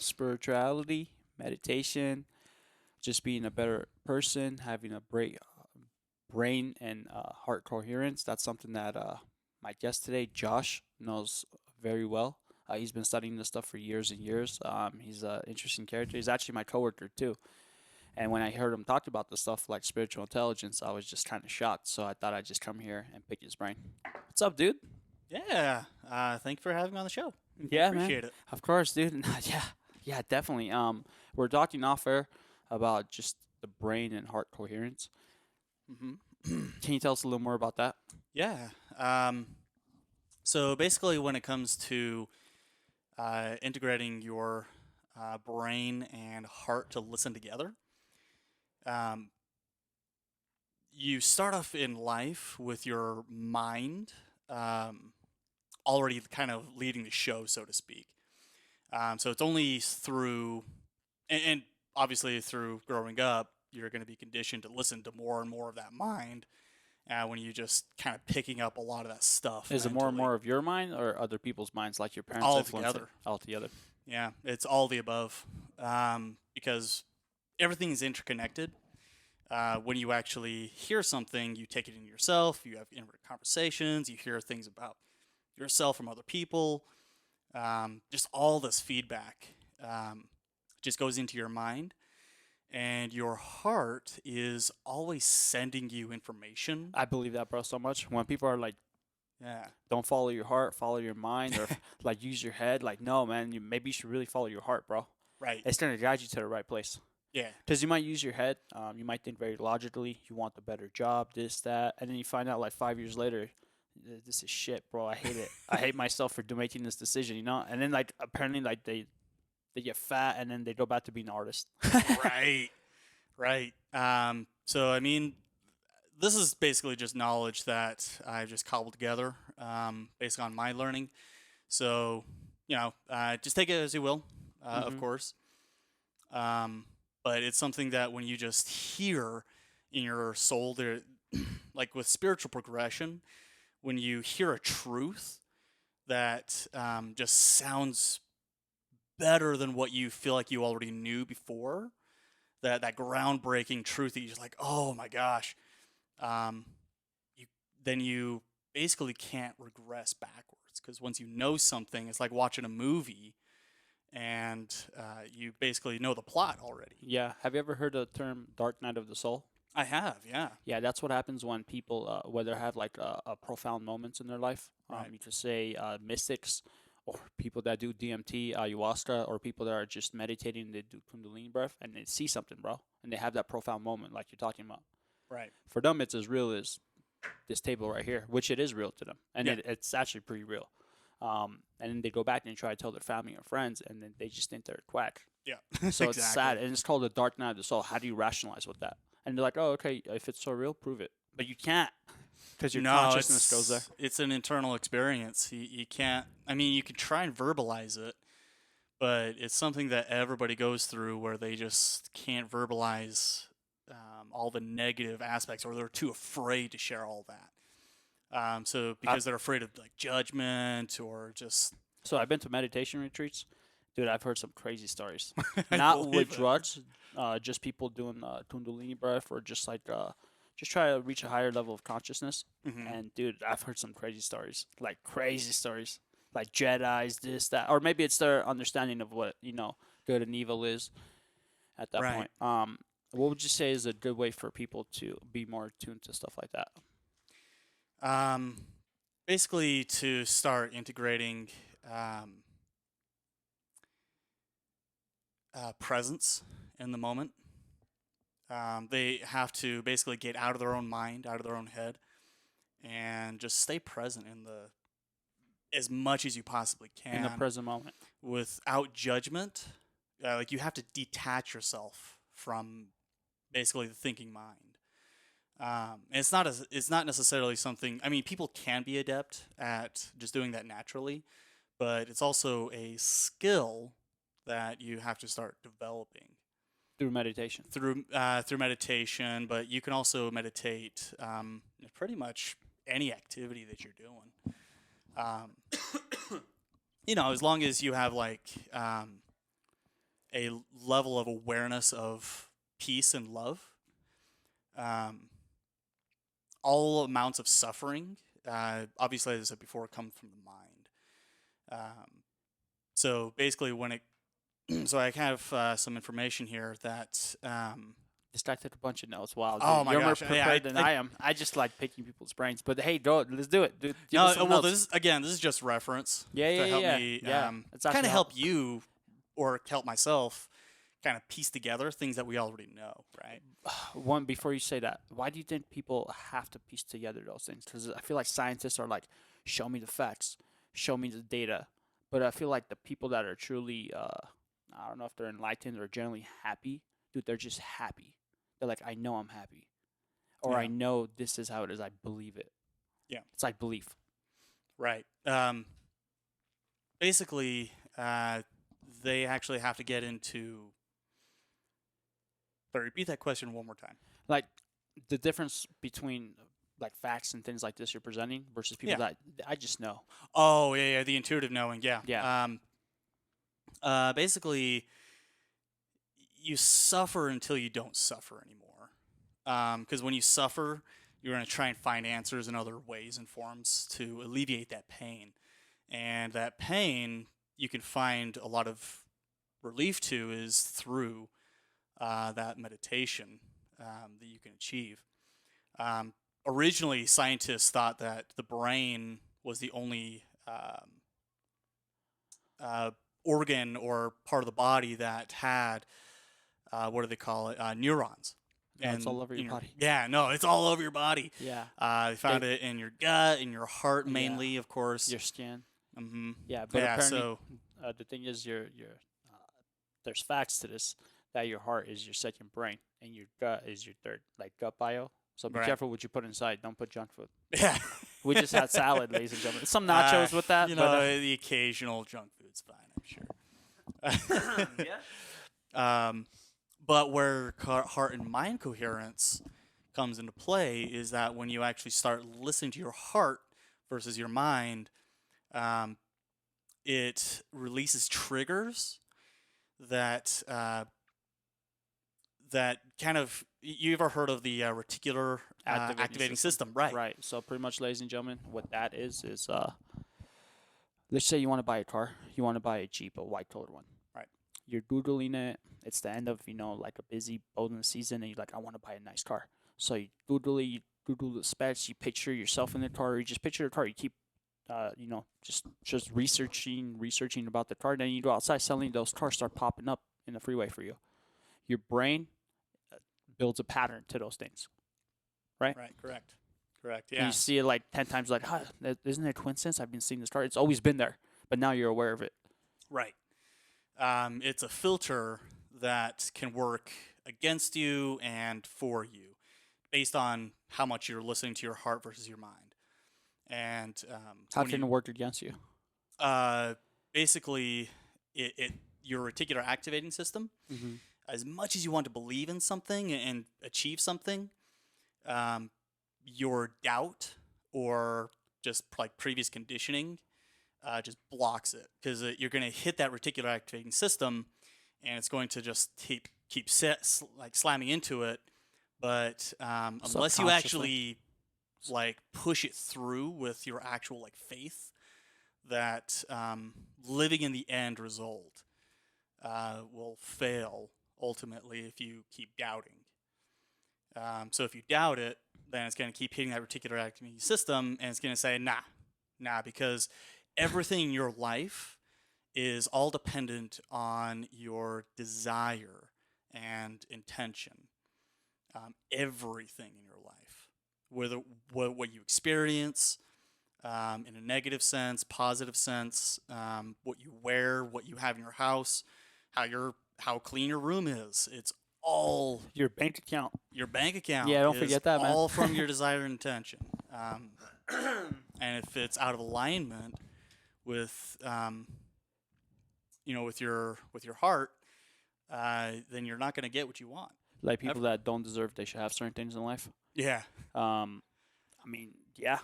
spirituality, meditation, just being a better person, having a great brain and heart coherence. That's something that my guest today, Josh, knows very well. He's been studying this stuff for years and years. He's an interesting character. He's actually my coworker too. And when I heard him talk about the stuff like spiritual intelligence, I was just kind of shocked. So I thought I'd just come here and pick his brain. What's up, dude? Yeah. Thank you for having me on the show. Yeah, man. Appreciate it. Of course, dude. Yeah, yeah, definitely. We're talking off air about just the brain and heart coherence. hmm Can you tell us a little more about that? Yeah. So basically, when it comes to integrating your brain and heart to listen together, um, you start off in life with your mind um, already kind of leading the show, so to speak. So it's only through, and obviously through growing up, you're going to be conditioned to listen to more and more of that mind when you just kind of picking up a lot of that stuff Is it more and mentally more of your mind or other people's minds, like your parents all influence it together. altogether? Yeah, it's all the above because everything is interconnected. When you actually hear something, you take it in yourself. You have inward conversations. You hear things about yourself from other people. Just all this feedback just goes into your mind, and your heart is always sending you information. I believe that, bro, so much. When people are like, Yeah, don't follow your heart, follow your mind, or like use your head, like, no, man, maybe you should really follow your heart, bro. right. It's going to guide you to the right place. Yeah, Because you might use your head, you might think very logically, you want the better job, this, that, and then you find out like 5 years later, this is shit, bro. I hate it. I hate myself for making this decision, you know? And then like apparently like they get fat and then they go back to being an artist. right, right. So I mean, this is basically just knowledge that I've just cobbled together based on my learning. So just take it as you will, of hmm course. Um, but it's something that when you just hear in your soul, there, like with spiritual progression, when you hear a truth that just sounds better than what you feel like you already knew before, that groundbreaking truth that you're just like, oh my gosh, um, you then you basically can't regress backwards because once you know something, it's like watching a movie and you basically know the plot already. Yeah. Have you ever heard the term dark night of the soul? I have, yeah, Yeah, that's what happens when people, whether have like a profound moments in their life. right, You could say mystics or people that do DMT, ayahuasca, or people that are just meditating, they do Kundalini breath, and they see something, bro, and they have that profound moment like you're talking about. right, For them, it's as real as this table right here, which it is real to them, and yeah, it's actually pretty real. And then they go back and try to tell their family or friends, and then they just think they're a quack. yeah, So it's exactly. sad, and it's called the dark night of the soul. How do you rationalize with that? And they're like, oh, okay, if it's so real, prove it. But you can't, because your No, consciousness goes there. it's an internal experience. You can't. I mean, you can try and verbalize it, but it's something that everybody goes through where they just can't verbalize all the negative aspects, or they're too afraid to share all that. So I, because they're afraid of like judgment or just so I've been to meditation retreats. Dude, I've heard some crazy stories. I Not with believe it. drugs, just people doing Kundalini breath or just like, just try to reach a higher level of consciousness. hmm And dude, I've heard some crazy stories. Like crazy stories. Like Jedi's, this, that. Or maybe it's their understanding of what, good and evil is at that Right. point. What would you say is a good way for people to be more attuned to stuff like that? Um, Basically, to start integrating um, presence in the moment. They have to basically get out of their own mind, out of their own head, and just stay present in the as much as you possibly In the can present moment. without judgment. Like you have to detach yourself from basically the thinking mind. And it's not necessarily something. I mean, people can be adept at just doing that naturally, but it's also a skill that you have to start developing Through meditation. through meditation. But you can also meditate pretty much any activity that you're doing. Um, as long as you have like a level of awareness of peace and love. Um, all amounts of suffering, obviously, as I said before, come from the mind. So basically, when it so I have some information here that Distracted a bunch of notes. Wow, oh dude, my you're more gosh, prepared than I am. I just like picking people's brains. But hey, go, let's do it. Dude, give us no, some well, notes. this is just reference Yeah, to yeah, help yeah, me yeah. It's kind actually of help you or help myself kind of piece together things that we already know, right? one before you say that. Why do you think people have to piece together those things? Because I feel like scientists are like, show me the facts, show me the data. But I feel like the people that are truly, I don't know if they're enlightened or generally happy, dude, they're just happy. They're like, I know I'm happy, or I Yeah, know this is how it is. I believe it. yeah, It's like belief. right. Basically, they actually have to get into. But repeat that question one more time. Like the difference between like facts and things like this you're presenting versus people Yeah. that I just know. Oh, yeah, the intuitive knowing, yeah. Yeah. Basically, you suffer until you don't suffer anymore. Because when you suffer, you're going to try and find answers in other ways and forms to alleviate that pain. And that pain, you can find a lot of relief to is through that meditation that you can achieve. Um, Originally, scientists thought that the brain was the only organ or part of the body that had what do they call it? Neurons. No, it's all over in your body. yeah, no, it's all over your body. Yeah. They found it in your gut, in your heart Yeah. mainly, of course. Your skin. Mm-hmm. Yeah, but Yeah, apparently so the thing is there's facts to this that your heart is your second brain and your gut is your third, like gut bio. So be right. careful what you put inside. Don't put junk food. Yeah. We just had salad, ladies and gentlemen. Some nachos with that, You but know, the occasional junk food's fine, I'm sure. yeah. But where heart and mind coherence comes into play is that when you actually start listening to your heart versus your mind, it releases triggers that that kind of you ever heard of the reticular activating system, right? Right. So pretty much, ladies and gentlemen, what that is let's say you want to buy a car, you want to buy a Jeep, a white colored one. Right. You're doodling it. It's the end of like a busy boating season, and you're like, I want to buy a nice car. So you doodle it, you doodle the specs, you picture yourself in the car, or you just picture the car. You keep, just researching about the car. Then you go outside, suddenly those cars start popping up in the freeway for you. Your brain builds a pattern to those things. Right? Right, correct. Correct, And yeah. you see it like 10 times, like, isn't it a coincidence? I've been seeing this car. It's always been there, but now you're aware of it. Right. It's a filter that can work against you and for you based on how much you're listening to your heart versus your mind. And How can it work against you? basically, your reticular activating system, Mm-hmm. as much as you want to believe in something and achieve something, your doubt or just like previous conditioning just blocks it because you're going to hit that reticular activating system and it's going to just keep slamming into it. But unless you actually like push it through with your actual like faith that living in the end result will fail ultimately if you keep doubting. So if you doubt it, then it's going to keep hitting that reticular activating system, and it's going to say, nah, because everything in your life is all dependent on your desire and intention. Everything in your life, whether what you experience in a negative sense, positive sense, what you wear, what you have in your house, how clean your room is. It's all Your bank account. your bank account. Yeah, don't is forget that, man. all from your desire and intention. And if it's out of alignment with, with your heart, then you're not going to get what you want. Like people that don't deserve, they should have certain things in life. Yeah. I mean, yeah.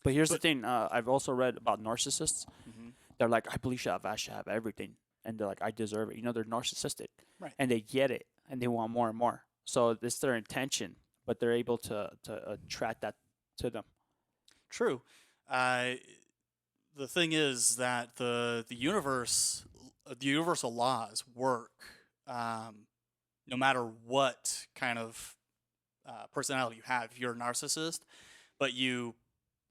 But here's the thing. I've also read about narcissists. Mm-hmm. They're like, I believe I should have everything. and they're like, I deserve it. They're narcissistic, Right. and they get it, and they want more and more. So it's their intention, but they're able to attract that to them. True. Uh, the thing is that the the universal laws work no matter what kind of personality you have. If you're a narcissist, but you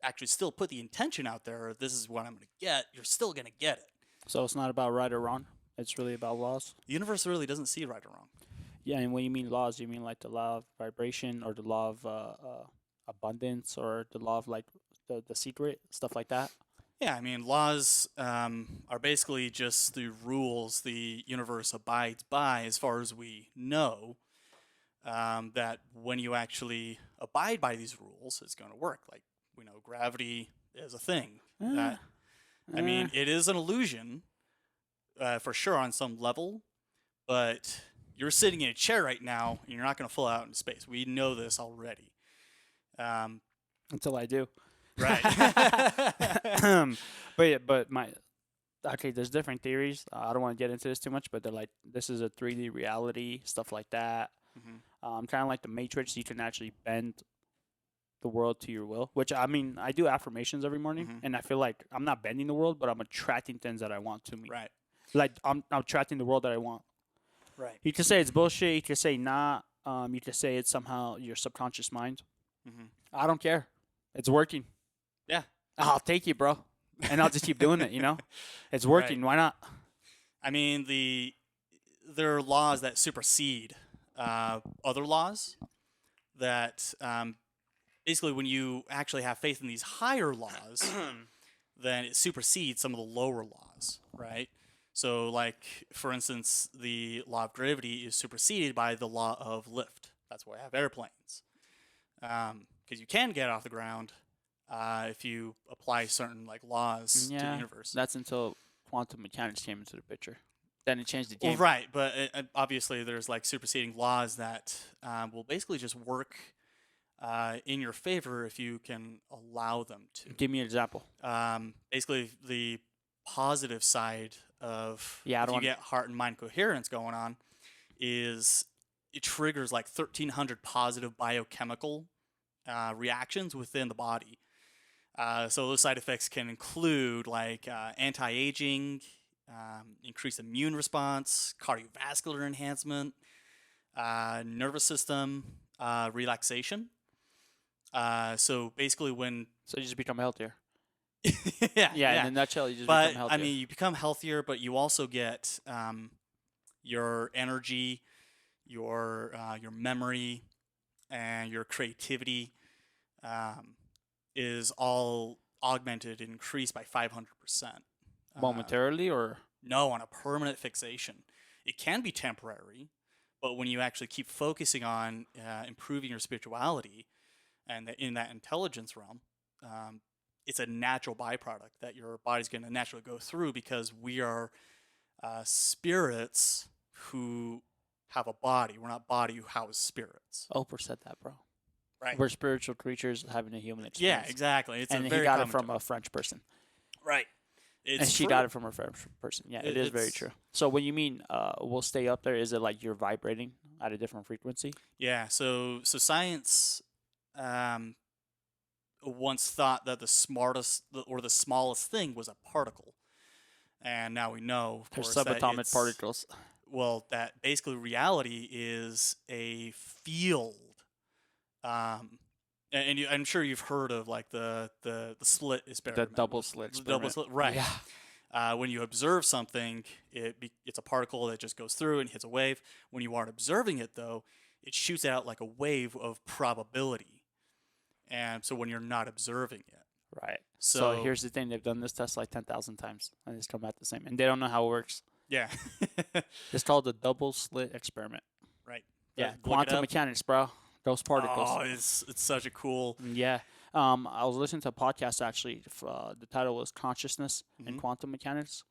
actually still put the intention out there, this is what I'm going to get, you're still going to get it. So it's not about right or wrong. It's really about laws. The universe really doesn't see right or wrong. Yeah, and when you mean laws, you mean like the law of vibration or the law of abundance or the law of like the secret, stuff like that. Yeah, I mean, laws are basically just the rules the universe abides by, as far as we know. That when you actually abide by these rules, it's going to work. Like, we know gravity is a thing. That, I mean, it is an illusion for sure on some level, but you're sitting in a chair right now and you're not going to fall out into space. We know this already. Until I do. Right. but my okay, there's different theories. I don't want to get into this too much, but they're like this is a 3D reality, stuff like that. Kind of like the Matrix. You can actually bend the world to your will. Which I mean, I do affirmations every morning, and I feel like I'm not bending the world, but I'm attracting things that I want to me. Right. Like I'm attracting the world that I want. Right. You can say it's bullshit. You can say nah. You can say it's somehow your subconscious mind. I don't care. It's working. Yeah. I'll take it, bro. And I'll just keep doing it, It's working. Right. Why not? I mean, there are laws that supersede other laws that basically when you actually have faith in these higher laws, then it supersedes some of the lower laws, right? So, like, for instance, the law of gravity is superseded by the law of lift. That's why I have airplanes. Because you can get off the ground if you apply certain like laws to the universe. That's until quantum mechanics came into the picture. Then it changed the game. Well, right, but obviously there's like superseding laws that will basically just work in your favor if you can allow them to. Give me an example. Basically, the positive side of if you get heart and mind coherence going on is it triggers like 1,300 positive biochemical reactions within the body. So those side effects can include like anti-aging, increased immune response, cardiovascular enhancement, nervous system relaxation. So basically So you just become healthier. yeah. In a nutshell, you just become healthier. I mean, you become healthier, but you also get your energy, your memory, and your creativity is all augmented and increased by 500%. Momentarily or? No, on a permanent fixation. It can be temporary, but when you actually keep focusing on improving your spirituality and in that intelligence realm, it's a natural byproduct that your body's going to naturally go through because we are spirits who have a body. We're not body who house spirits. Oprah said that, bro. Right. We're spiritual creatures having a human experience. Yeah, exactly. It's and a he very got it common from term. a French person. Right. And she got it from a French person. Yeah, it is very true. So when you mean we'll stay up there, is it like you're vibrating at a different frequency? Yeah. So science once thought that the smartest or the smallest thing was a particle, and now we know, of course, There's subatomic particles. Well, that basically reality is a field. And I'm sure you've heard of like the slit experiment. The double slit experiment. Double slit, right. Yeah. When you observe something, it's a particle that just goes through and hits a wave. When you aren't observing it, though, it shoots out like a wave of probability. And so when you're not observing it. Right. So here's the thing. They've done this test like 10,000 times, and it's come out the same. And they don't know how it works. Yeah. It's called the double slit experiment. Right. Yeah. Quantum mechanics, bro. Those particles. Oh, it's such a cool. Yeah. I was listening to a podcast actually. The title was Consciousness and Quantum Mechanics.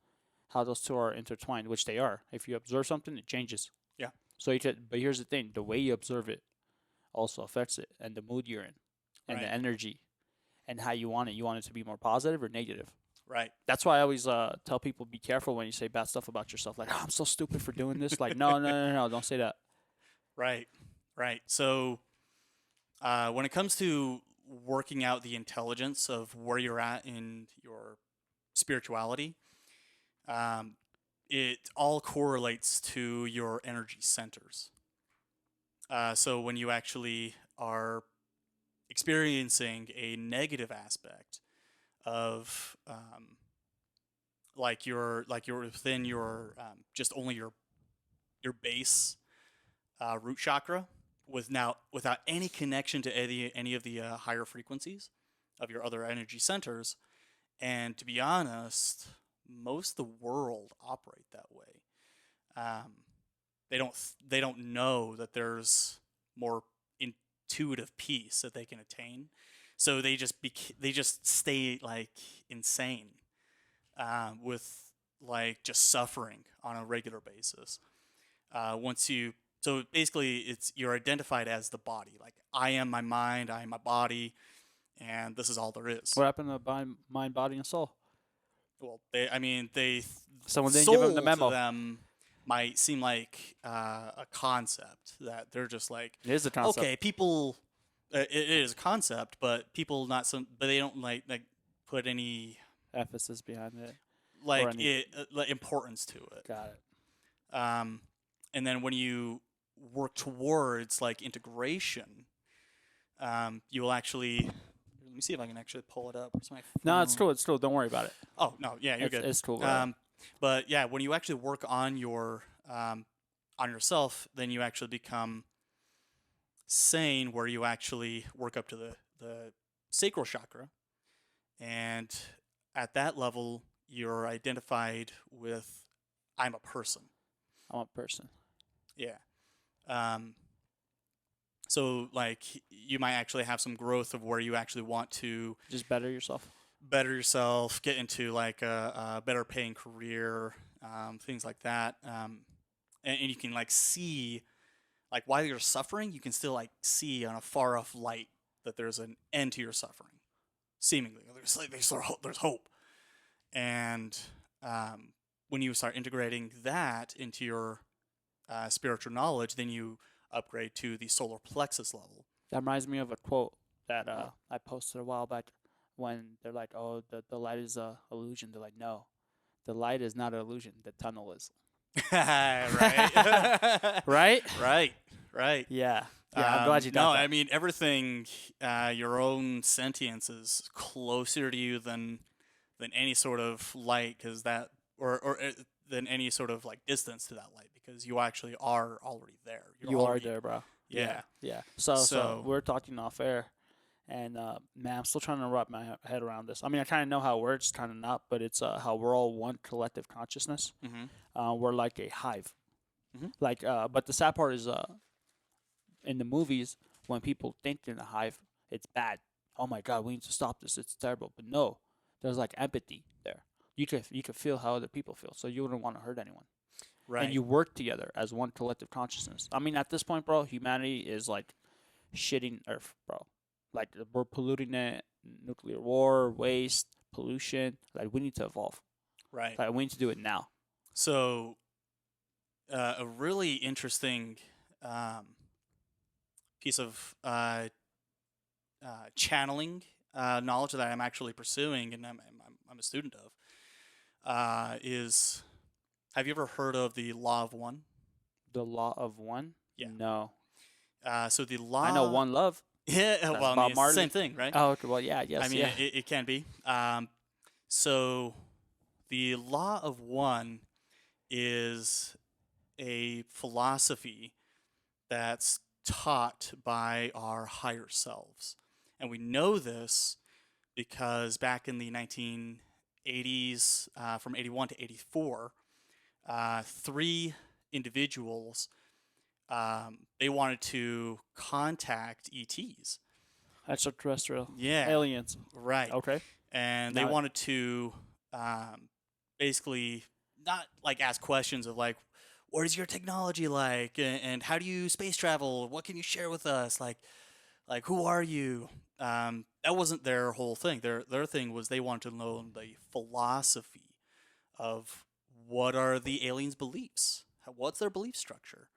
How those two are intertwined, which they are. If you observe something, it changes. Yeah. So but here's the thing: the way you observe it also affects it, and the mood you're in, and the energy, and how you want it. You want it to be more positive or negative. Right. That's why I always tell people be careful when you say bad stuff about yourself. Like, oh, I'm so stupid for doing this. Like, no, no, no, no, don't say that. Right. Right. So when it comes to working out the intelligence of where you're at in your spirituality, um, it all correlates to your energy centers. So when you actually are experiencing a negative aspect of like you're within your just only your base root chakra without any connection to any of the higher frequencies of your other energy centers. And to be honest, most of the world operate that way. Um, they don't know that there's more intuitive peace that they can attain, so they just stay like insane with like just suffering on a regular basis. Once you So basically you're identified as the body, like I am my mind, I am my body, and this is all there is. What happened to mind, body, and soul? Well, they Someone didn't give him the soul to memo. them might seem like a concept that they're just like, It is a concept. okay, people, it is a concept, but people not some, but they don't like put any Emphasis behind it. like any- it like importance to it. Got it. And then when you work towards like integration, you will actually. Let me see if I can actually pull it up. Where's my No, it's phone? cool. It's cool. Don't worry about it. Oh no, yeah, you're good. It's cool. But yeah, when you actually work on yourself, then you actually become sane, where you actually work up to the sacral chakra, and at that level, you're identified with I'm a person. I'm a person. Yeah. Um, so like you might actually have some growth of where you actually want to Just better yourself. better yourself, get into like a better paying career, things like that. And you can like see, like while you're suffering, you can still like see on a far off light that there's an end to your suffering. Seemingly, there's hope. And when you start integrating that into your spiritual knowledge, then you upgrade to the solar plexus level. That reminds me of a quote that I posted a while back when they're like, oh, the light is a illusion. They're like, no, the light is not an illusion. The tunnel is. Right. Right? Right. Yeah. Yeah, I'm glad you got No, that. I mean everything. Your own sentience is closer to you than any sort of light, because that or than any sort of like distance to that light, because you actually are already there. You're You are already, there, bro. Yeah. Yeah. So So- we're talking off air, and man, I'm still trying to wrap my head around this. I mean, I kind of know how it works, kind of not, but it's how we're all one collective consciousness. Mm-hmm. We're like a hive. Mhm. Like, but the sad part is, in the movies, when people think in a hive, it's bad. Oh my God, we need to stop this. It's terrible. But no, there's like empathy there. You could feel how other people feel, so you wouldn't want to hurt anyone. Right. And you work together as one collective consciousness. I mean, at this point, bro, humanity is like shitting Earth, bro. Like we're polluting it, nuclear war, waste, pollution. Like we need to evolve. Right. Like we need to do it now. So, a really interesting piece of channeling knowledge that I'm actually pursuing, and I'm a student of, is, have you ever heard of the law of one? The law of one. Yeah. No. So the law. I know one love. Yeah. That's Well, I Bob mean, it's the Marley. same thing, right? Oh, okay, well, yeah, yes, I mean, yeah. it can be. So the law of one is a philosophy that's taught by our higher selves. And we know this because back in the 1980s, from 81 to 84, three individuals, they wanted to contact ETs. Extraterrestrial. Yeah. Aliens. Right. Okay. And they Now- wanted to basically not like ask questions of like, what is your technology like, and how do you space travel? What can you share with us? Like who are you? that wasn't their whole thing. Their thing was they wanted to know the philosophy of what are the aliens' beliefs, what's their belief structure,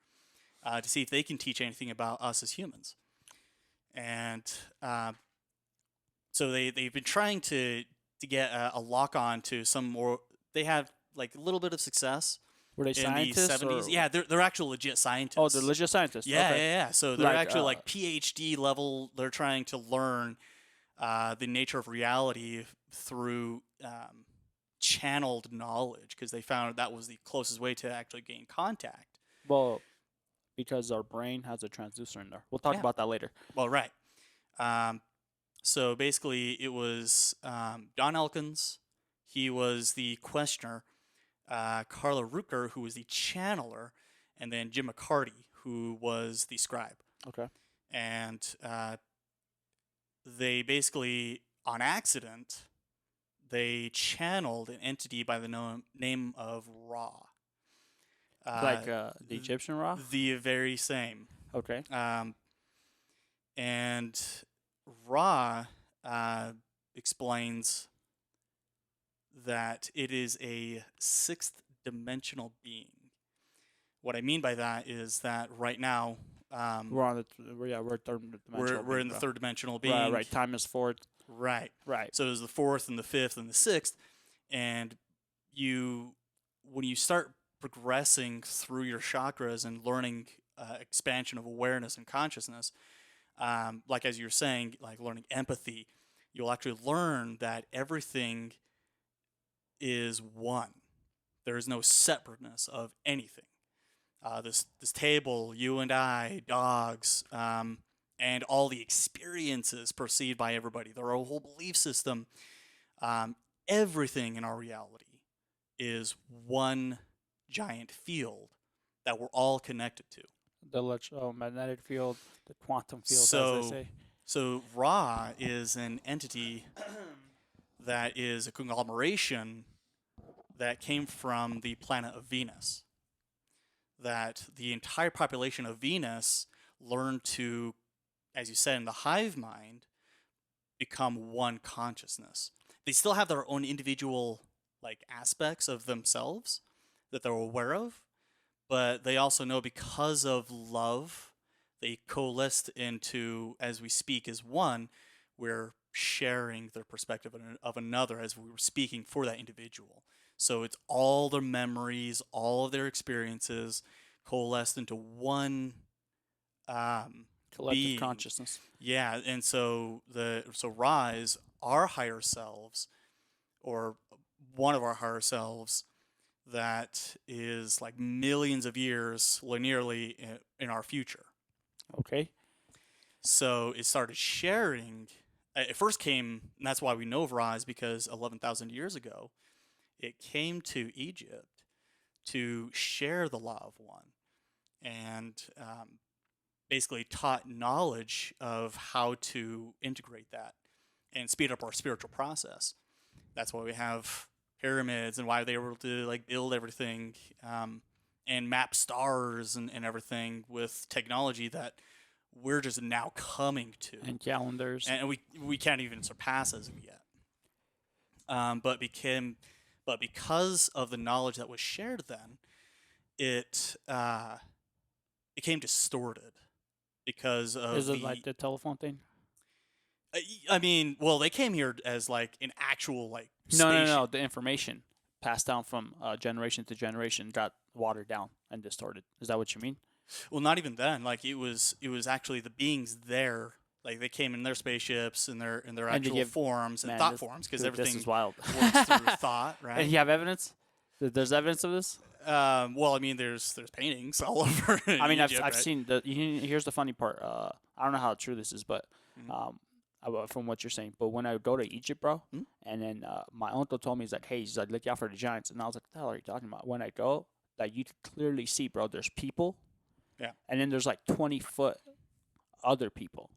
to see if they can teach anything about us as humans. And so they've been trying to get a lock on to some more. They have like a little bit of success Were they in the scientists 70s. or? Yeah, they're actual legit Oh, they're scientists. legit scientists. Yeah, Okay. yeah, yeah. So they're Like actually like PhD level. They're trying to learn the nature of reality through channeled knowledge because they found that was the closest way to actually gain contact. well, because our brain has a transducer in there. We'll talk Yeah. about that later. Well, right. Um, so basically, it was Don Elkins. He was the questioner. Carla Rucker, who was the channeler, and then Jim McCarty, who was the scribe. Okay. And they basically, on accident, they channeled an entity by the name of Ra. Like the Egyptian Ra. The very same. Okay. And Ra explains that it is a sixth dimensional being. What I mean by that is that right now We're on the we're third dimensional. we're in the third dimensional being. Right. Time is forward. Right. Right. So there's the fourth and the fifth and the sixth, and when you start progressing through your chakras and learning expansion of awareness and consciousness, like as you're saying, like learning empathy, you'll actually learn that everything is one. There is no separateness of anything. This table, you and I, dogs, and all the experiences perceived by everybody, their whole belief system, everything in our reality is one giant field that we're all connected to. The electromagnetic field, the quantum field, as So, they say. so Ra is an entity that is a conglomeration that came from the planet of Venus. That the entire population of Venus learned to, as you said, in the hive mind, become one consciousness. They still have their own individual like aspects of themselves that they're aware of, but they also know because of love, they coalesced into, as we speak as one, we're sharing their perspective of another as we were speaking for that individual. So it's all their memories, all of their experiences coalesced into one Collective being. consciousness. Yeah, and so Ra is our higher selves, or one of our higher selves, that is like millions of years linearly in our future. Okay. So it started sharing. It first came, and that's why we know of Ra, is because 11,000 years ago, it came to Egypt to share the law of one, and basically taught knowledge of how to integrate that and speed up our spiritual process. That's why we have pyramids and why they were able to like build everything and map stars and everything with technology that we're just now coming to, And calendars. and we can't even surpass as of yet. But because of the knowledge that was shared then, it became distorted because of Is it like the telephone thing? I mean, well, they came here as like an actual like No. spaceship. The information passed down from generation to generation got watered down and distorted. Is that what you mean? Well, not even then. Like it was actually the beings there. Like they came in their spaceships and their And they actual give- forms and Man, thought this- forms because dude, everything This is wild. works through thought, right? And you have evidence? There's evidence of this? Well, I mean, there's paintings all over. I mean, Egypt, I've right? seen the. Here's the funny part. I don't know how true this is, but Mhm. from what you're saying. But when I go to Egypt, bro, Mhm. and then my uncle told me, he's like, look out for the giants, and I was like, what the hell are you talking about? When I go, like you can clearly see, bro, there's people, Yeah. and then there's like 20-foot other people,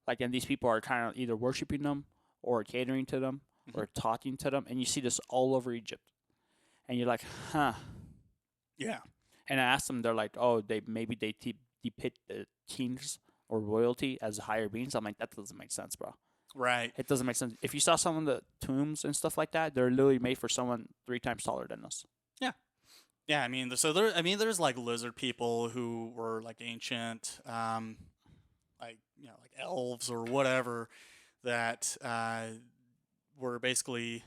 like, and these people are kind of either worshiping them or catering to them or talking to them, and you see this all over Egypt, and you're like, huh. Yeah. And I asked them, they're like, oh, they depict the kings or royalty as higher beings. I'm like, that doesn't make sense, bro. Right. It doesn't make sense. If you saw some of the tombs and stuff like that, they're literally made for someone 3 times taller than us. Yeah. Yeah. I mean, so there. I mean, there's like lizard people who were like ancient, like like elves or whatever that were basically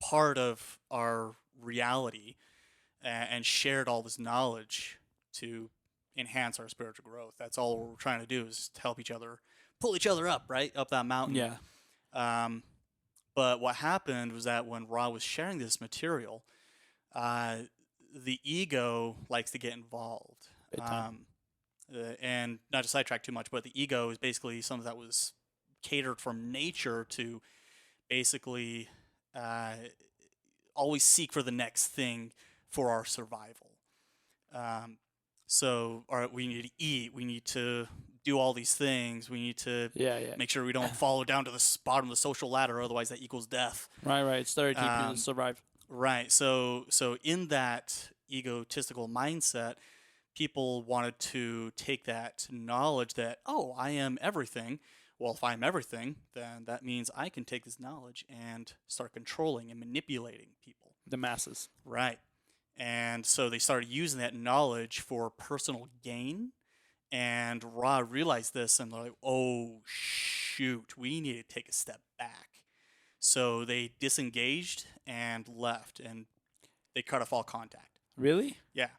part of our reality and shared all this knowledge to enhance our spiritual growth. That's all we're trying to do is to help each other, pull each other up, right? Up that mountain. Yeah. Um, but what happened was that when Ra was sharing this material, the ego likes to get involved. Big time. And not to sidetrack too much, but the ego is basically something that was catered from nature to basically always seek for the next thing for our survival. So, all right, we need to eat. We need to do all these things. We need to Yeah. make sure we don't follow down to the bottom of the social ladder, otherwise that equals death. Right. It's very deep to survive. Right. So in that egotistical mindset, people wanted to take that knowledge that, oh, I am everything. Well, if I'm everything, then that means I can take this knowledge and start controlling and manipulating people. The masses. Right. And so they started using that knowledge for personal gain. And Ra realized this and they're like, oh, shoot, we need to take a step back. So they disengaged and left, and they cut off all contact. Really? Yeah.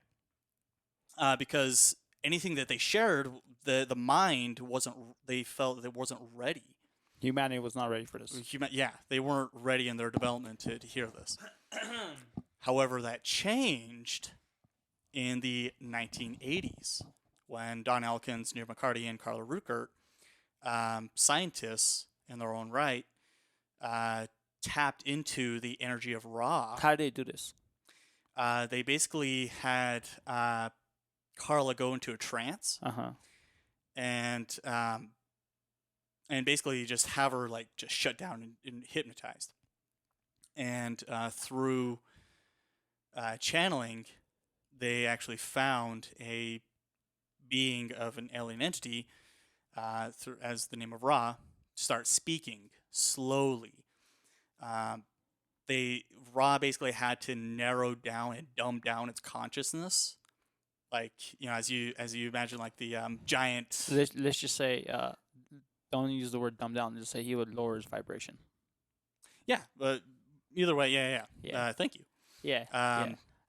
Because anything that they shared, the mind wasn't, they felt it wasn't ready. Humanity was not ready for this. Yeah, they weren't ready in their development to hear this. However, that changed in the 1980s when Don Elkins, Neil McCarty, and Carla Rueckert, scientists in their own right, tapped into the energy of Ra. How did they do this? They basically had Carla go into a trance, and basically just have her like just shut down and hypnotized. And through channeling, they actually found a being of an alien entity, as the name of Ra, start speaking slowly. Ra basically had to narrow down and dumb down its consciousness, like as you imagine, like the giant. Let's just say, don't use the word dumb down. Just say he would lower his vibration. Yeah, but either way, yeah. Thank you. Yeah.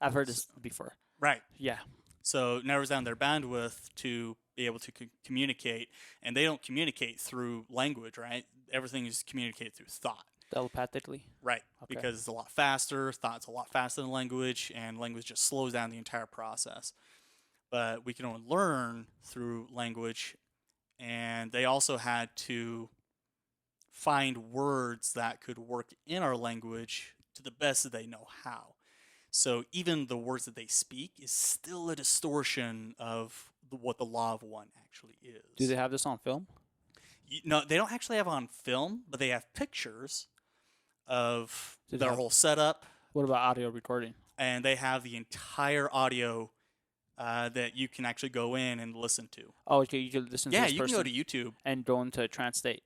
I've heard this before. Right. Yeah. So it narrows down their bandwidth to be able to communicate, and they don't communicate through language, right? Everything is communicated through thought. Telepathically. Right. Okay. Because it's a lot faster. Thought's a lot faster than language, and language just slows down the entire process. But we can only learn through language, and they also had to find words that could work in our language to the best that they know how. So even the words that they speak is still a distortion of what the law of one actually is. Do they have this on film? No, they don't actually have it on film, but they have pictures of their have- whole setup, What about audio recording? and they have the entire audio that you can actually go in and listen to. Oh, okay. You can listen to Yeah, this you can person go to YouTube. and go into a trance state.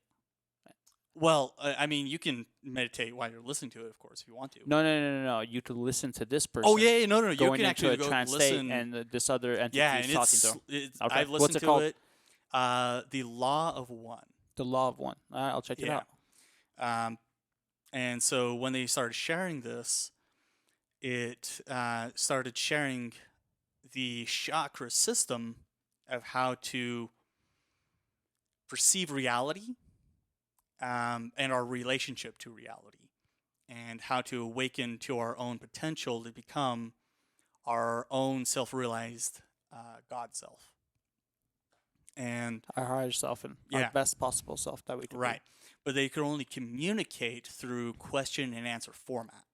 Well, I mean, you can meditate while you're listening to it, of course, if you want to. No. You could listen to this person. Oh yeah, no. You Going can into actually a go trance listen. state, and this other entity Yeah, is and talking to him. Okay. I've What's listened it to called? it. The Law of One. The Law of One. All right, I'll check it Yeah. out. And so when they started sharing this, it started sharing the chakra system of how to perceive reality, and our relationship to reality, and how to awaken to our own potential to become our own self-realized God self. And Our higher self and Yeah. our best possible self that we can right, but they could only communicate through question and answer format.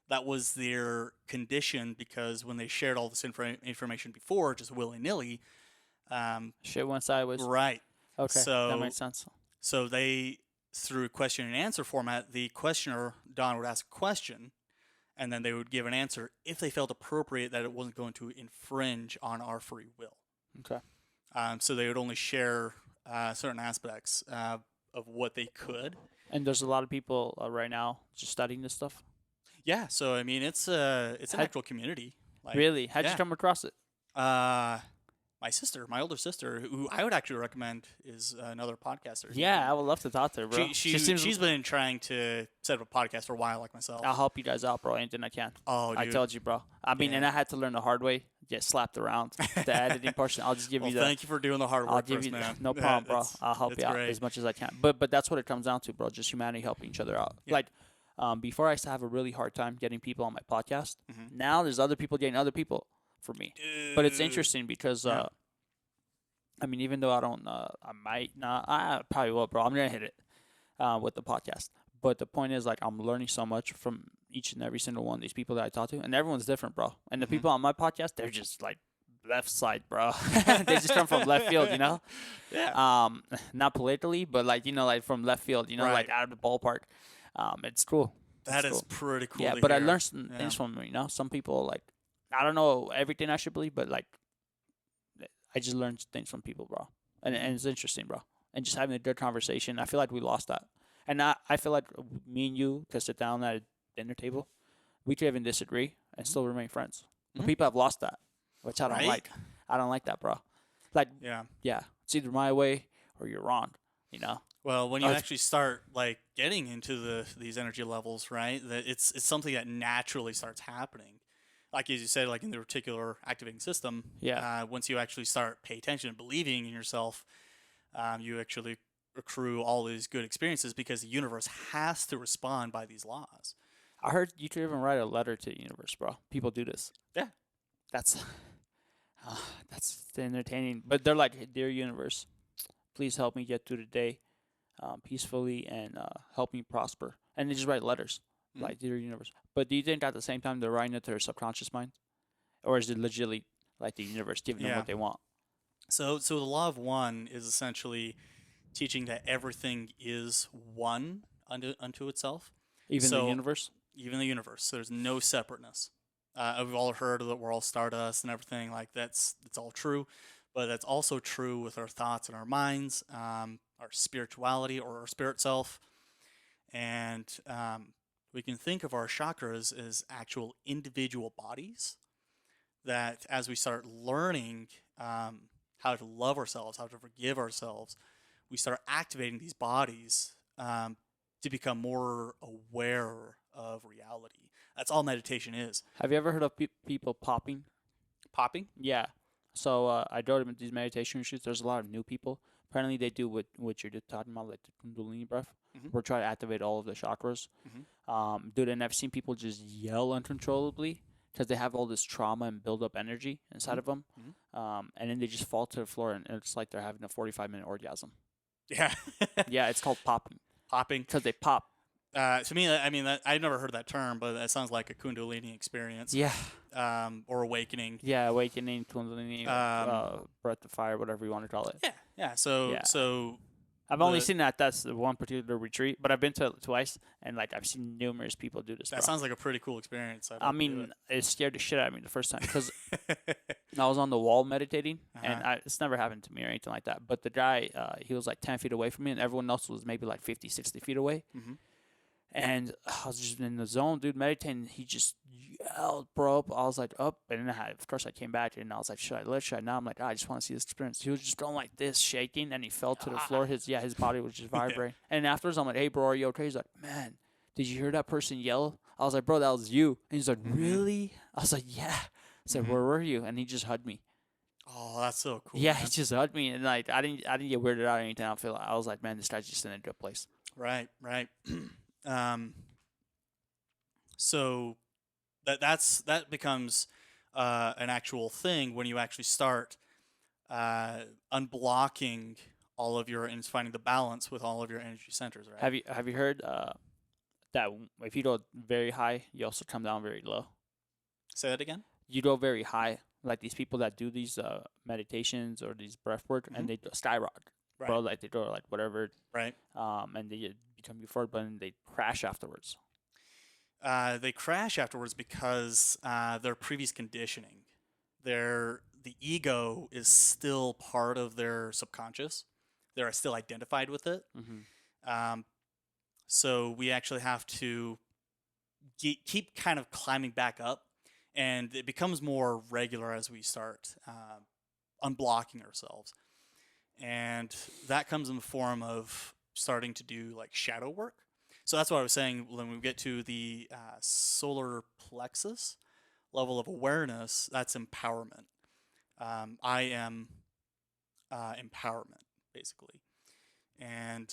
That was their condition, because when they shared all this information before, just willy-nilly, Shit went sideways. right. Okay, So that makes sense. So they, through question and answer format, the questioner, Don, would ask a question, and then they would give an answer if they felt appropriate, that it wasn't going to infringe on our free will. Okay. So they would only share certain aspects of what they could. And there's a lot of people right now just studying this stuff. Yeah, so I mean, it's an How, actual community. Like, really? How'd you yeah. come across it? My sister, my older sister, who I would actually recommend, is another podcaster. Yeah, I would love to talk to her, bro. She's been trying to set up a podcast for a while, like myself. I'll help you guys out, bro. Anything I can. Oh, I dude. told you, bro. I mean, and I had to learn the hard way. Get slapped around. The editing portion. I'll just give Well, you the. thank you for doing the hard work I'll for give us, you man. no problem, bro. I'll help you out great. as much as I can. But that's what it comes down to, bro. Just humanity helping each other out. Yeah. Like, before I used to have a really hard time getting people on my podcast. Mhm. Now there's other people getting other people for me. But it's interesting because, Yeah. I mean, even though I don't, I might not, I probably will, bro. I'm gonna hit it with the podcast. But the point is, like, I'm learning so much from each and every single one of these people that I talk to, and everyone's different, bro. And the Mhm. people on my podcast, they're just like left side, bro. They just come from left field, you know. Yeah. Not politically, but like like from left field, you know, Right. like out of the ballpark. It's cool. That It's is cool. pretty cool. Yeah, to but I hear. learned some Yeah. things from them, you know. Some people like I don't know everything I should believe, but like I just learned things from people, bro. And it's interesting, bro. And just having a good conversation. I feel like we lost that. And I feel like me and you could sit down at a dinner table. We could even disagree and still remain friends. But Mhm. people have lost that, which I don't Right? like. I don't like that, bro. Like, Yeah. yeah, it's either my way or you're wrong, you know? Well, when you it's- actually start like getting into these energy levels, right? That it's something that naturally starts happening. Like as you said, like in the reticular activating system. Yeah. Once you actually start pay attention and believing in yourself, you actually accrue all these good experiences because the universe has to respond by these laws. I heard you could even write a letter to the universe, bro. People do this. Yeah. That's that's entertaining. But they're like, dear universe, please help me get through the day peacefully and help me prosper. And they just write letters, Mhm. like dear universe. But do you think at the same time they're writing it to their subconscious mind, or is it legitimately like the universe giving them Yeah. what they want? So the law of one is essentially teaching that everything is one unto itself. Even the So- universe. Even the universe. So there's no separateness. We've all heard that we're all stardust and everything. Like it's all true, but that's also true with our thoughts and our minds, our spirituality or our spirit self, and we can think of our chakras as actual individual bodies. That as we start learning how to love ourselves, how to forgive ourselves, we start activating these bodies to become more aware of reality. That's all meditation is. Have you ever heard of people popping? Popping? Yeah. So I go to these meditation retreats. There's a lot of new people. Apparently, they do what you're talking about, like the Kundalini breath. Mhm. We're trying to activate all of the chakras. Mhm. Dude, and I've seen people just yell uncontrollably because they have all this trauma and build up energy inside of them. And then they just fall to the floor, and it's like they're having a 45-minute orgasm. Yeah. Yeah, it's called popping Popping. because they pop. To me, I mean, I've never heard that term, but that sounds like a Kundalini experience. Yeah. Or awakening. Yeah, awakening, Kundalini, breath of fire, whatever you want to call it. Yeah. Yeah. So Yeah. so I've only the- seen that's the one particular retreat, but I've been to it twice, and like I've seen numerous people do this. that bro. sounds like a pretty cool experience. I'd I love to do mean, it scared the shit out of me the first time because it. I was on the wall meditating, and Uh-huh. it's never happened to me or anything like that. But the guy, he was like 10 feet away from me, and everyone else was maybe like 50, 60 feet away. Mhm. And I was just in the zone, dude, meditating. He just yelled, bro. I was like, up. And then of course, I came back, and I was like, should I live? Should I not? I'm like, I just want to see this experience. He was just going like this, shaking, and he fell to the floor. His body was just vibrating. And afterwards, I'm like, hey, bro, are you okay? He's like, man, did you hear that person yell? I was like, bro, that was you. And he's like, really? I was like, yeah. I said, where were you? And he just hugged me. Oh, that's so cool. Yeah, man. he just hugged me, and like I didn't get weirded out or anything. I was like, man, this guy's just in a good place. Right. So that becomes an actual thing when you actually start unblocking all of your and finding the balance with all of your energy centers, right? Have you heard that if you go very high, you also come down very low? Say that again. You go very high, like these people that do these meditations or these breath work, and they skyrocket, Right. bro. Like they go like whatever, Right. and they become euphoric, but then they crash afterwards. They crash afterwards because their previous conditioning, the ego is still part of their subconscious. they're still identified with it. Mm-hmm. Um, so we actually have to keep kind of climbing back up, and it becomes more regular as we start unblocking ourselves. And that comes in the form of starting to do like shadow work. So that's what I was saying when we get to the solar plexus level of awareness. That's empowerment. I am empowerment, basically. And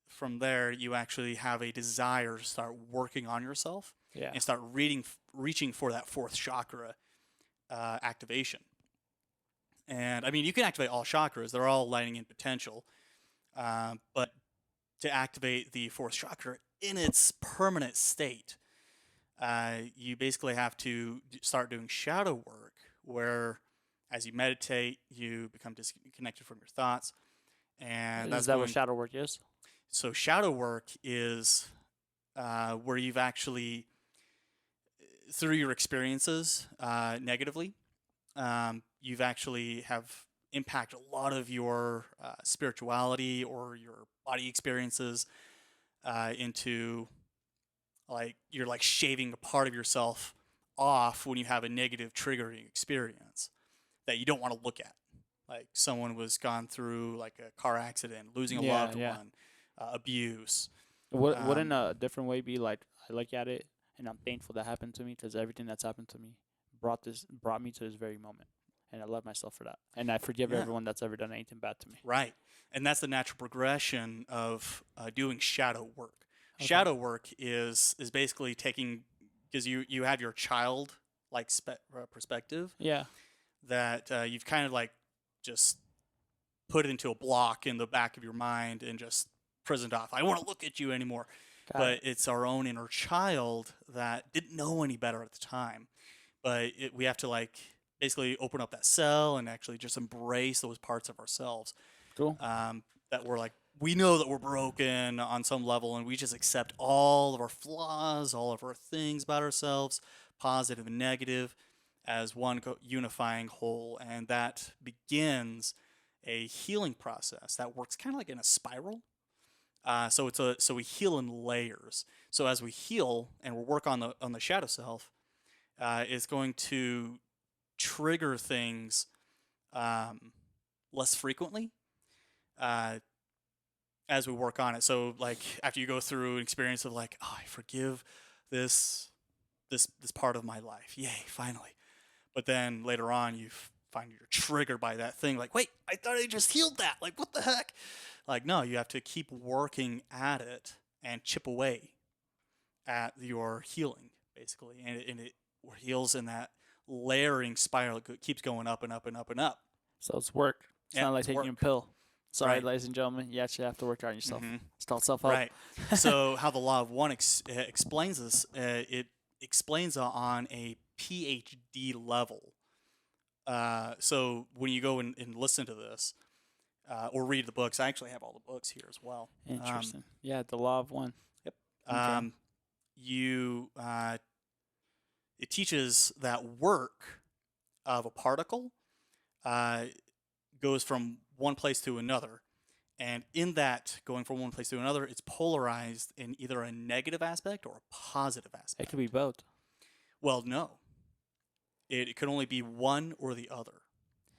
from there, you actually have a desire to start working on yourself Yeah. and start reaching for that fourth chakra activation. And I mean, you can activate all chakras; they're all lighting in potential. But to activate the fourth chakra in its permanent state, you basically have to start doing shadow work, where as you meditate, you become disconnected from your thoughts, and Is that's that what going. shadow work is? So shadow work is where you've actually, through your experiences negatively, you've actually have impact a lot of your spirituality or your body experiences into like you're like shaving a part of yourself off when you have a negative triggering experience that you don't want to look at. Like someone was gone through like a car accident, losing a Yeah, loved yeah. one, abuse. Wouldn't Um, a different way be like I look at it and I'm thankful that happened to me because everything that's happened to me brought me to this very moment, and I love myself for that, and I forgive yeah, everyone that's ever done anything bad to me. right. And that's the natural progression of doing shadow work. Okay. Shadow work is basically taking, because you have your child like perspective Yeah. that you've kind of like just put it into a block in the back of your mind and just prisoned off. I don't want to look at you anymore. Got But it. it's our own inner child that didn't know any better at the time. But we have to like basically open up that cell and actually just embrace those parts of ourselves Cool. that we're like, we know that we're broken on some level, and we just accept all of our flaws, all of our things about ourselves, positive and negative, as one unifying whole. And that begins a healing process that works kind of like in a spiral. So we heal in layers. So as we heal and we work on the shadow self, it's going to trigger things less frequently uh, as we work on it. So like after you go through an experience of like, oh, I forgive this this part of my life, yay, finally. But then later on, you find you're triggered by that thing. Like, wait, I thought I just healed that. Like, what the heck? Like, no, you have to keep working at it and chip away at your healing, basically. And it heals in that layering spiral. It keeps going up and up and up and up. So it's work. It's Yeah, not like it's taking a work. pill. Sorry, Right. ladies and gentlemen. You actually have to work on yourself. Mm-hmm. It's called self help. Right. So how the law of one explains this, it explains on a PhD level. So when you go and listen to this or read the books, I actually have all the books here as well. Interesting. Yeah, the law of one. Yep. Okay. You it teaches that work of a particle uh, goes from one place to another. And in that going from one place to another, it's polarized in either a negative aspect or a positive It aspect. could be both. Well, no. It could only be one or the other.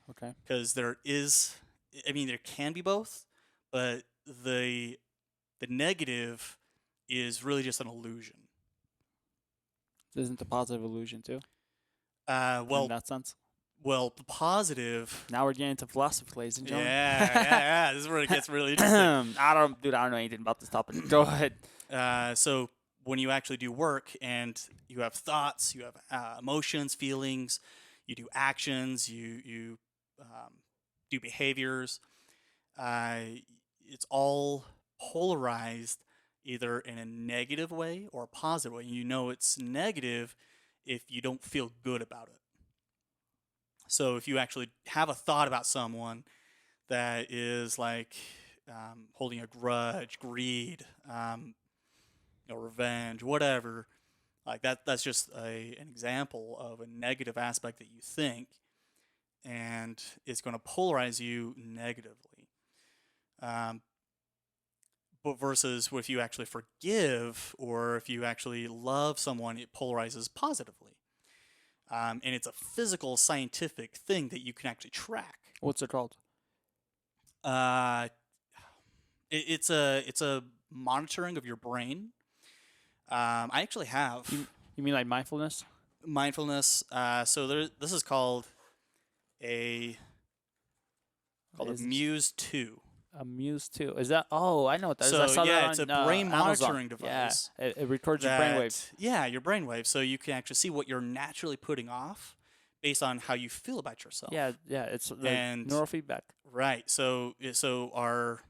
Okay. Because there is, I mean, there can be both, but the negative is really just an illusion. Isn't the positive illusion too? Uh, In well, that sense. well, the positive. Now we're getting into philosophy, ladies and gentlemen. Yeah. This is where it gets really interesting. I don't know anything about this topic. Go ahead. So when you actually do work and you have thoughts, you have emotions, feelings, you do actions, you do behaviors. It's all polarized either in a negative way or a positive way. You know it's negative if you don't feel good about it. So if you actually have a thought about someone that is like holding a grudge, greed, revenge, whatever, like that's just an example of a negative aspect that you think, and it's going to polarize you negatively. Um, but versus if you actually forgive or if you actually love someone, it polarizes positively. And it's a physical, scientific thing that you can actually track. What's it called? Uh, it's a monitoring of your brain. I actually have You mean like mindfulness? mindfulness. This is a called a Is Muse 2. a Muse too? Is that? Oh, I know what that is. I So saw that yeah, on it's a brain Amazon. monitoring Yeah, device it records your brainwaves. your brainwave, so you can actually see what you're naturally putting off based on how you feel about Yeah, yourself. yeah. It's like And neurofeedback. right, so our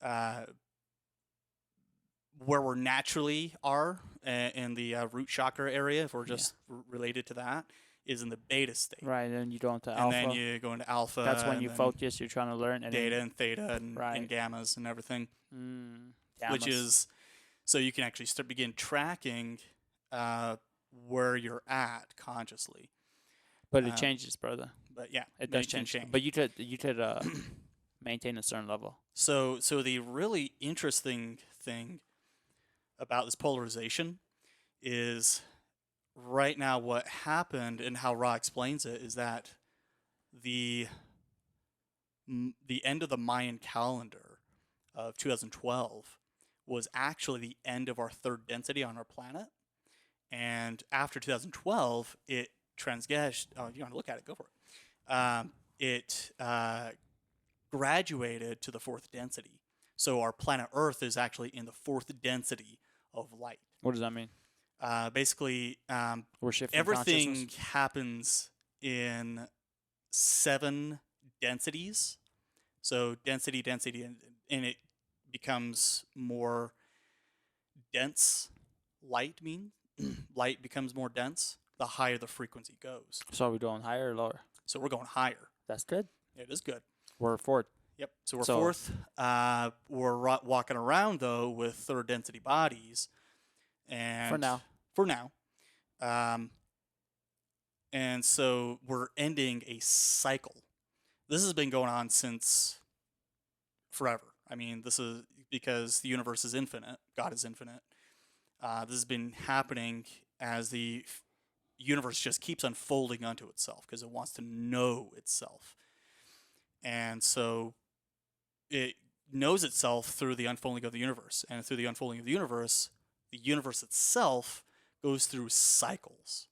uh, where we're naturally are in the root chakra area, if we're Yeah. just related to that, is in the beta state, Right, and then you go into and then alpha. you go into alpha, That's when and you then focus. You're trying to learn, and data then and theta and right. gammas and everything, Mm, which gammas. is so you can actually begin tracking where you're at consciously. But it Um, changes, brother. but yeah, It does can change. But you could maintain a certain level. So the really interesting thing about this polarization is right now what happened and how Ra explains it is that the the end of the Mayan calendar of 2012 was actually the end of our third density on our planet. And after 2012, it transgressed. Oh, if you want to look at it, go for it. It graduated to the fourth density. So our planet Earth is actually in the fourth density of light. What does that mean? Basically, We're shifting everything consciousness. happens in 7 densities. So density, and it becomes more dense. Light means light becomes more dense the higher the frequency goes. So are we going higher or lower? So we're going higher. That's good. It is good. We're fourth. Yep. So we're So- fourth. We're walking around though with third density bodies, and For now. For now. And so we're ending a cycle. This has been going on since forever. I mean, this is because the universe is infinite. God is infinite. This has been happening as the universe just keeps unfolding unto itself because it wants to know itself. And so it knows itself through the unfolding of the universe. And through the unfolding of the universe itself goes through cycles.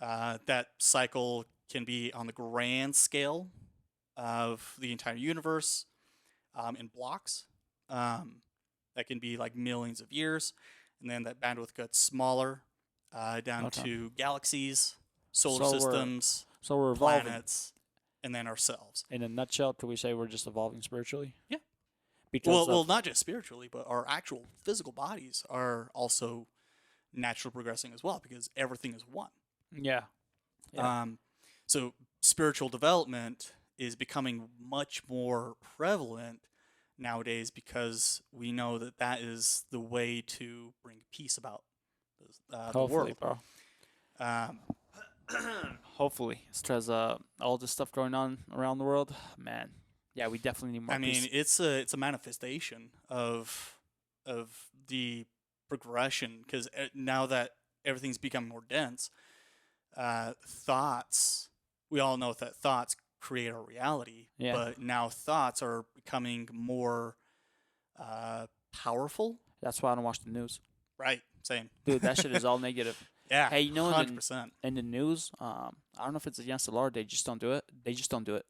That cycle can be on the grand scale of the entire universe in blocks. That can be like millions of years. And then that bandwidth gets smaller down to galaxies, solar systems, So we're evolving. planets, and then ourselves. In a nutshell, could we say we're just evolving spiritually? Yeah. Because Well, not just spiritually, but our actual physical bodies are also naturally progressing as well because everything is one. yeah. Yeah. So spiritual development is becoming much more prevalent nowadays because we know that that is the way to bring peace about the Hopefully, world. bro. Um, Hopefully, it's because all this stuff going on around the world, man. Yeah, we definitely need more. I mean, peace. it's a manifestation of the progression because now that everything's become more dense, thoughts. We all know that thoughts create our reality, Yeah. but now thoughts are becoming more powerful. That's why I don't watch the news, Right. Same. dude. That shit is all negative. Yeah. Hey, you know, 100%. in the news, I don't know if it's against the law. They just don't do it. They just don't do it.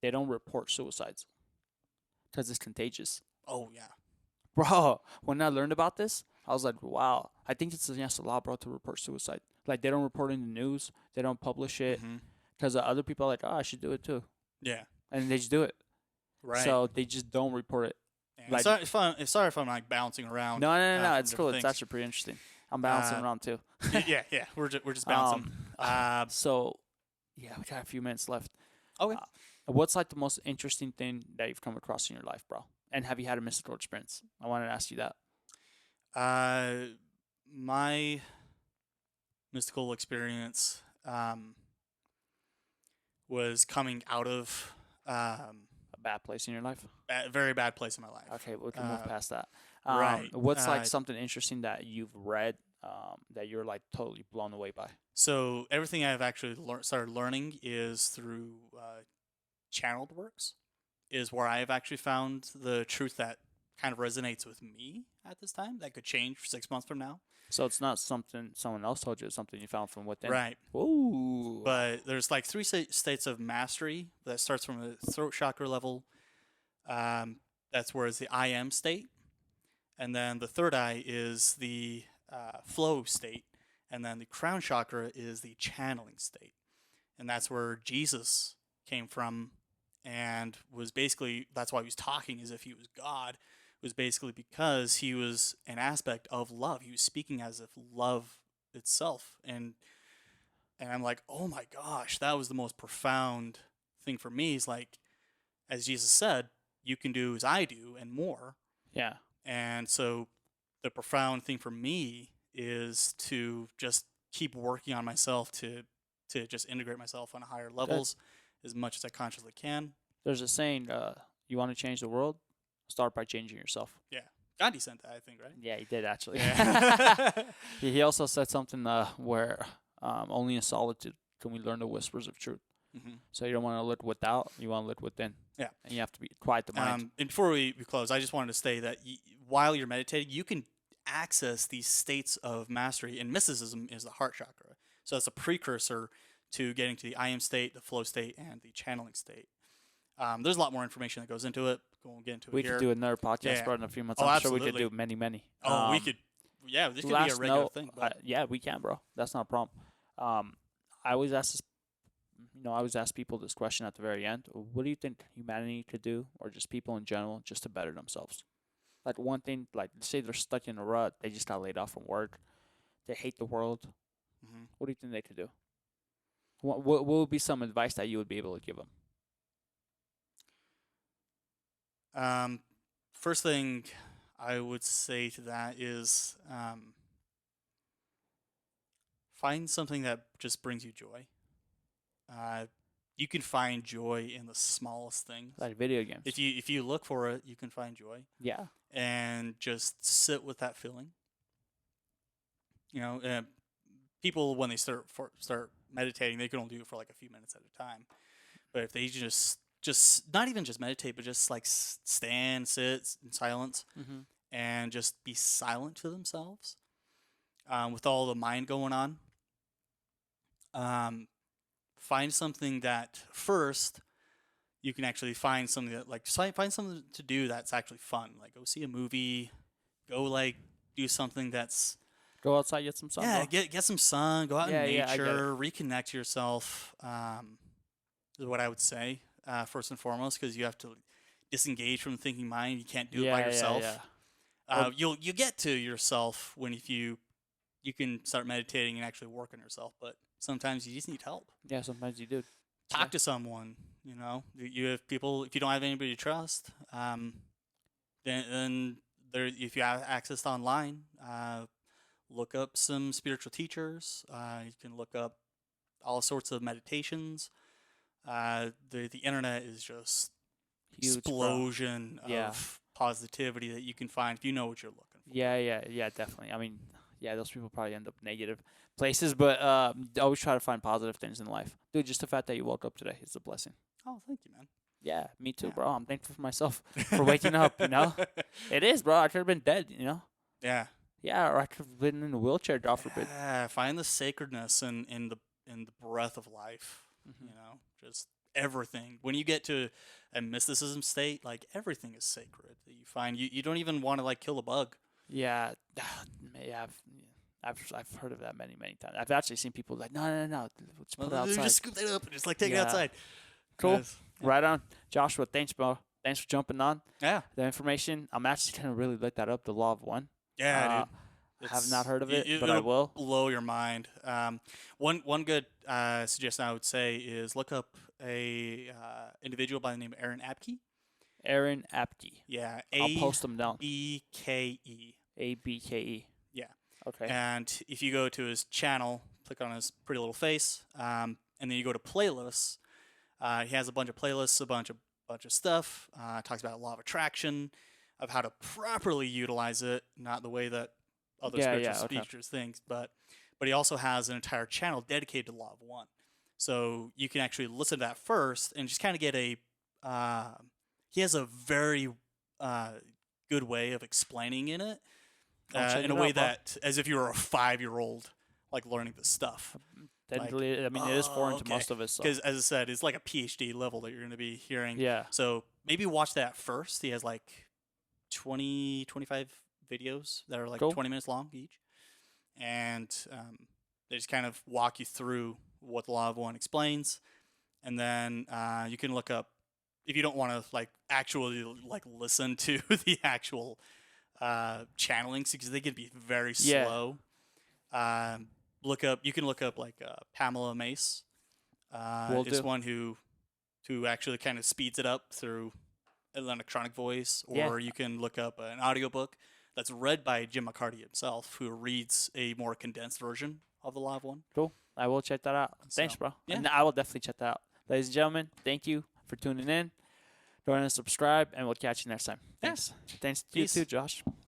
They don't report suicides because it's contagious. Oh yeah. Bro, when I learned about this, I was like, wow. I think it's against the law, bro, to report suicide. Like, they don't report it in the news. They don't publish it. Mhm. Because other people are like, oh, I should do it too. Yeah. And they just do it. Right. So they just don't report it. Yeah. like- sorry if I'm like bouncing around. No. from It's cool. different It's things. actually pretty interesting. I'm bouncing around too. Yeah. We're just bouncing. So, yeah, we got a few minutes left. Okay. What's like the most interesting thing that you've come across in your life, bro? And have you had a mystical experience? I wanted to ask you that. My mystical experience was coming out of A bad place in your life. Very bad place in my life. Okay, we can move past that. Right. What's like something interesting that you've read that you're like totally blown away by? So everything I've actually started learning is through channeled works, is where I've actually found the truth that kind of resonates with me at this time. That could change 6 months from now. So it's not something someone else told you; it's something you found from within. Right. Ooh. But there's like three states of mastery that starts from the throat chakra level. That's where it's the I am state. And then the third eye is the flow state. And then the crown chakra is the channeling state. And that's where Jesus came from and was basically, that's why he was talking as if he was God. It was basically because he was an aspect of love. He was speaking as if love itself. And I'm like, oh my gosh, that was the most profound thing for me. Is like, as Jesus said, you can do as I do and more. Yeah. And so the profound thing for me is to just keep working on myself to just integrate myself on higher levels as much as I consciously can. There's a saying, you want to change the world? Start by changing yourself. Yeah. Gandhi sent that, I think, right? Yeah, he did actually. Yeah. He also said something where only in solitude can we learn the whispers of truth. Mm-hmm. So you don't want to look without, you want to look within. Yeah. And you have to quiet the mind. And before we close, I just wanted to say that while you're meditating, you can access these states of mastery, and mysticism is the heart chakra. So that's a precursor to getting to the I am state, the flow state, and the channeling state. There's a lot more information that goes into it. We won't get into We it here. could do another podcast Yeah. bro in a few months. Oh, I'm sure we could absolutely. do many. Oh, we could. Yeah, this could be a Last regular note, thing. But yeah, we can, bro. That's not a problem. I always ask this, I always ask people this question at the very end. What do you think humanity could do, or just people in general, just to better themselves? Like one thing, like say they're stuck in a rut, they just got laid off from work, they hate the world. Mhm. What do you think they could do? What would be some advice that you would be able to give them? First thing I would say to that is find something that just brings you joy. You can find joy in the smallest things. Like video games. If you look for it, you can find joy, Yeah. and just sit with that feeling. People when they start meditating, they can only do it for like a few minutes at a time. But if they just not even just meditate, but just like stand, sit in silence, Mm-hmm. and just be silent to themselves, with all the mind going on. Find something that first you can actually find something that like find something to do that's actually fun. Like go see a movie, go like do something that's Go outside, get some sun. yeah, bro. get some sun, go out in Yeah, I get nature, reconnect to yourself. Is what I would say first and foremost, because you have to disengage from the thinking mind. You can't do it by yourself. Yeah. You'll get to yourself when if you can start meditating and actually work on yourself. But sometimes you just need help. Yeah, sometimes you do. Talk to someone. You have people. If you don't have anybody to trust, then there. If you have access to online, look up some spiritual teachers. You can look up all sorts of meditations. The internet is just Huge, bro. explosion Yeah. of positivity that you can find if you know what you're looking for. Yeah, definitely. I mean, yeah, those people probably end up negative places, but always try to find positive things in life. Dude, just the fact that you woke up today is a blessing. Oh, thank you, man. Yeah, me too, Yeah. bro. I'm thankful for myself for waking up, It is, bro. I could have been dead, Yeah. Yeah, or I could have been in a wheelchair, God forbid. Yeah, find the sacredness in the breath of life. Mhm. Just everything. When you get to a mysticism state, like everything is sacred. That you find you don't even want to like kill a bug. Yeah, yeah. I've heard of that many times. I've actually seen people like, no, let's put it outside. Just scoop that up and just like take it Yeah. outside. Cool. Yes. Right on, Joshua. Thanks, bro. Thanks for jumping on. Yeah. The information. I'm actually gonna really look that up. The Law of One. Yeah, dude. I have not heard of it, but it'll I will. blow your mind. One good suggestion I would say is look up a individual by the name of Aaron Abke. Aaron Apke. Yeah, I'll post them down. ABKE. ABKE. Yeah. Okay. And if you go to his channel, click on his pretty little face, and then you go to playlists. He has a bunch of playlists, a bunch of bunch of stuff. Talks about law of attraction, of how to properly utilize it, not the way that other spiritual Okay. speakers think, but he also has an entire channel dedicated to law of one. So you can actually listen to that first and just kind of get a. He has a very good way of explaining in it, I'll check in a it way out, bro. that as if you were a 5-year-old, like learning this stuff. Technically, I mean, it is foreign to most of us. So. Because as I said, it's like a PhD level that you're going to be hearing. Yeah. So maybe watch that first. He has like 20, 25 videos that are like Cool. 20 minutes long each. And they just kind of walk you through what the law of one explains. And then you can look up, if you don't want to like actually like listen to the actual channelings, because they can be very slow. You can look up like Pamela Mace. Is one who actually kind of speeds it up through an electronic voice, or you can look up an audiobook that's read by Jim McCarty himself, who reads a more condensed version of the Law of One. Cool. I will check that out. Thanks, bro. Yeah. And I will definitely check that out. Ladies and gentlemen, thank you for tuning in. Go ahead and subscribe, and we'll catch you next time. Thanks. Thanks to you too, Josh.